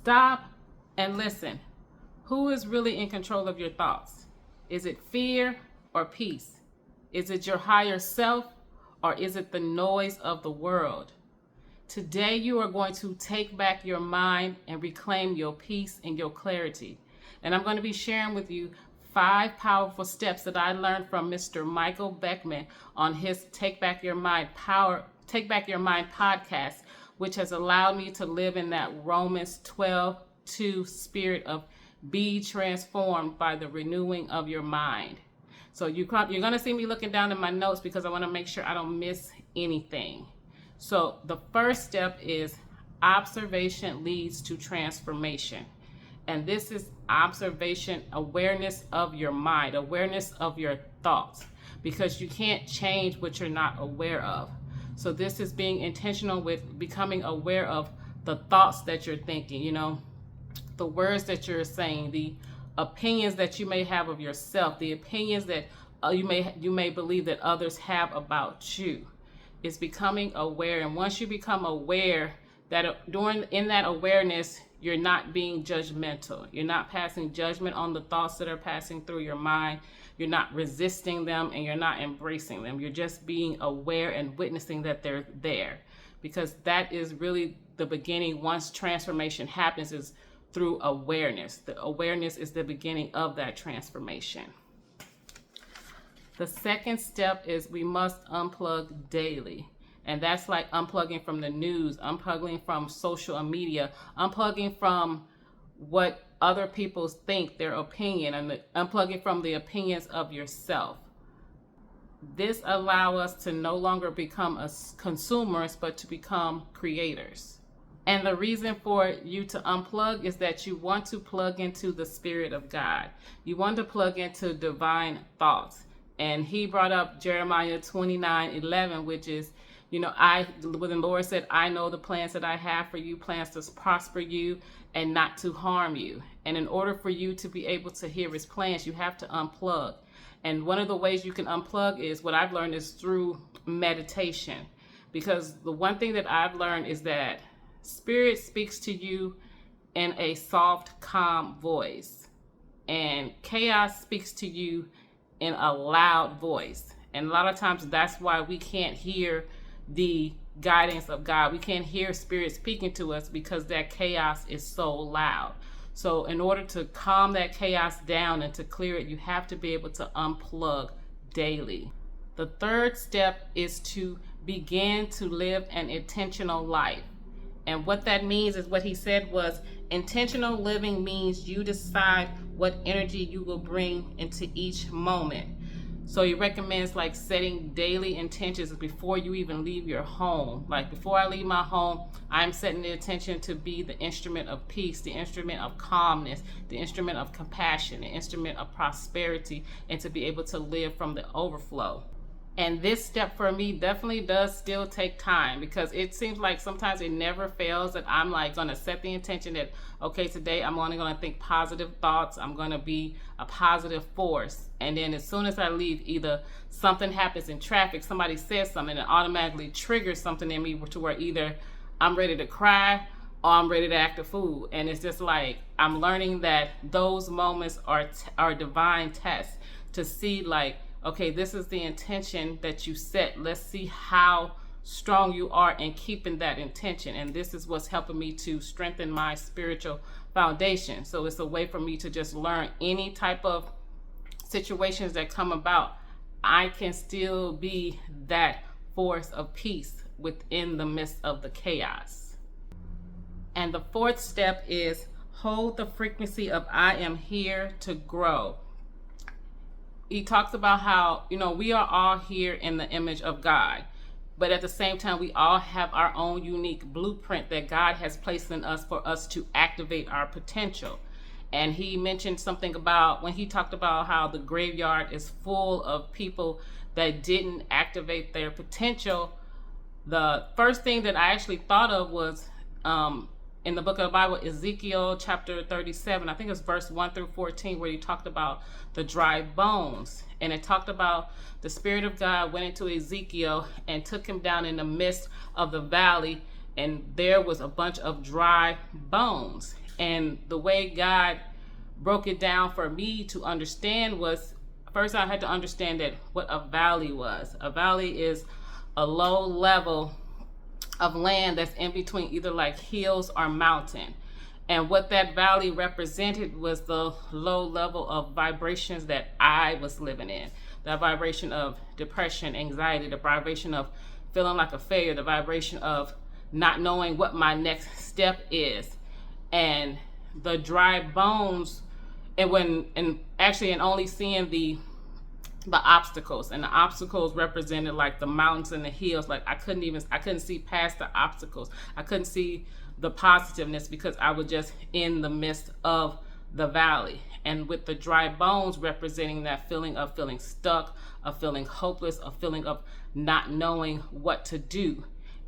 Stop and listen. Who is really in control of your thoughts? Is it fear or peace? Is it your higher self or is it the noise of the world? Today you are going to take back your mind and reclaim your peace and your clarity. And I'm going to be sharing with you 5 powerful steps that I learned from Mr. Michael Beckwith on his Take Back Your Mind podcast, which has allowed me to live in that Romans 12:2 spirit of be transformed by the renewing of your mind. So you're going to see me looking down at my notes because I want to make sure I don't miss anything. So the first step is observation leads to transformation. And this is observation, awareness of your mind, awareness of your thoughts, because you can't change what you're not aware of. So this is being intentional with becoming aware of the thoughts that you're thinking, the words that you're saying, the opinions that you may have of yourself, the opinions that you may believe that others have about you. It's becoming aware. And once you become aware, that in that awareness, you're not being judgmental. You're not passing judgment on the thoughts that are passing through your mind. You're not resisting them and you're not embracing them. You're just being aware and witnessing that they're there, because that is really the beginning. Once transformation happens, is through awareness. The awareness is the beginning of that transformation. The second step is we must unplug daily. And that's like unplugging from the news, unplugging from social media, unplugging from what other people think, their opinion, and unplugging from the opinions of yourself. This allows us to no longer become consumers, but to become creators. And the reason for you to unplug is that you want to plug into the Spirit of God. You want to plug into divine thoughts. And he brought up Jeremiah 29:11, which is, when the Lord said, I know the plans that I have for you, plans to prosper you and not to harm you. And in order for you to be able to hear his plans, you have to unplug. And one of the ways you can unplug is, what I've learned, is through meditation. Because the one thing that I've learned is that Spirit speaks to you in a soft, calm voice. And chaos speaks to you in a loud voice. And a lot of times that's why we can't hear the guidance of God. We can't hear Spirit speaking to us because that chaos is so loud. So in order to calm that chaos down and to clear it, you have to be able to unplug daily. The third step is to begin to live an intentional life. And what that means is, what he said was, intentional living means you decide what energy you will bring into each moment. So he recommends like setting daily intentions before you even leave your home. Like, before I leave my home, I'm setting the intention to be the instrument of peace, the instrument of calmness, the instrument of compassion, the instrument of prosperity, and to be able to live from the overflow. And this step for me definitely does still take time, because it seems like sometimes it never fails that I'm like going to set the intention that, okay, today I'm only going to think positive thoughts. I'm going to be a positive force. And then as soon as I leave, either something happens in traffic, somebody says something, and it automatically triggers something in me to where either I'm ready to cry or I'm ready to act a fool. And it's just like, I'm learning that those moments are divine tests to see, like, okay, this is the intention that you set. Let's see how strong you are in keeping that intention. And this is what's helping me to strengthen my spiritual foundation. So it's a way for me to just learn any type of situations that come about. I can still be that force of peace within the midst of the chaos. And the fourth step is hold the frequency of I am here to grow. He talks about how, we are all here in the image of God, but at the same time, we all have our own unique blueprint that God has placed in us for us to activate our potential. And he mentioned something about, when he talked about how the graveyard is full of people that didn't activate their potential, the first thing that I actually thought of was in the book of the Bible, Ezekiel chapter 37, I think it's verse 1 through 14, where he talked about the dry bones. And it talked about the Spirit of God went into Ezekiel and took him down in the midst of the valley, and there was a bunch of dry bones. And the way God broke it down for me to understand was, first I had to understand that what a valley was. A valley is a low level of land that's in between either like hills or mountain. And what that valley represented was the low level of vibrations that I was living in. That vibration of depression, anxiety, the vibration of feeling like a failure, the vibration of not knowing what my next step is. And the dry bones, and only seeing the obstacles, and the obstacles represented like the mountains and the hills. Like I couldn't see past the obstacles. I couldn't see the positiveness because I was just in the midst of the valley. And with the dry bones representing that feeling of feeling stuck, of feeling hopeless, of feeling of not knowing what to do.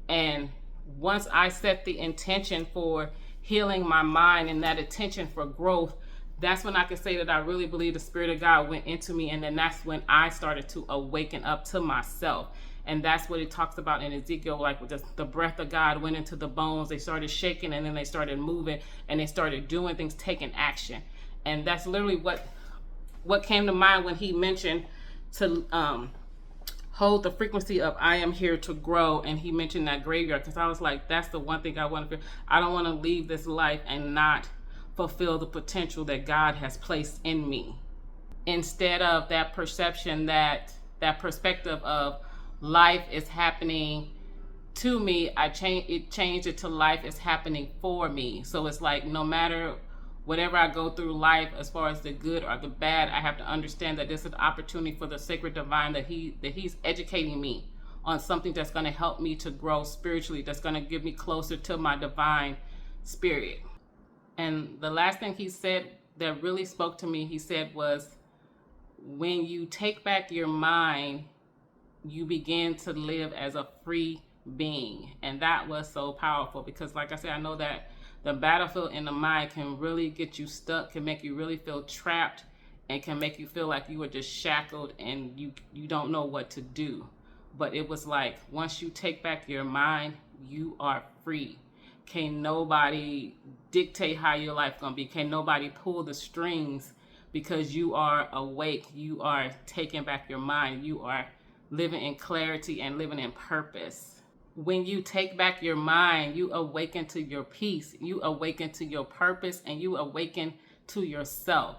And once I set the intention for healing my mind and that intention for growth, that's when I can say that I really believe the Spirit of God went into me. And then that's when I started to awaken up to myself. And that's what it talks about in Ezekiel, like with the breath of God went into the bones. They started shaking, and then they started moving, and they started doing things, taking action. And that's literally what came to mind when he mentioned to hold the frequency of I am here to grow. And he mentioned that graveyard, because I was like, that's the one thing I want to feel. I don't want to leave this life and not fulfill the potential that God has placed in me. Instead of that perception, that perspective of life is happening to me, changed it to life is happening for me. So it's like, no matter whatever I go through life, as far as the good or the bad, I have to understand that this is an opportunity for the sacred divine, that he's educating me on something that's going to help me to grow spiritually, that's going to get me closer to my divine spirit. And the last thing he said that really spoke to me, he said, was, when you take back your mind, you begin to live as a free being. And that was so powerful, because like I said, I know that the battlefield in the mind can really get you stuck, can make you really feel trapped, and can make you feel like you are just shackled and you don't know what to do. But it was like, once you take back your mind, you are free. Can't nobody dictate how your life gonna be. Can't nobody pull the strings, because you are awake. You are taking back your mind. You are living in clarity and living in purpose. When you take back your mind, you awaken to your peace. You awaken to your purpose, and you awaken to yourself.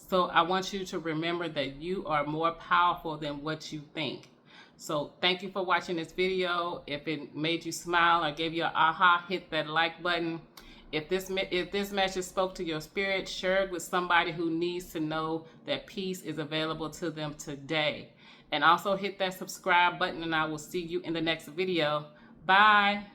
So I want you to remember that you are more powerful than what you think. So thank you for watching this video. If it made you smile or gave you an aha, hit that like button. If this message spoke to your spirit, share it with somebody who needs to know that peace is available to them today. And also hit that subscribe button, and I will see you in the next video. Bye.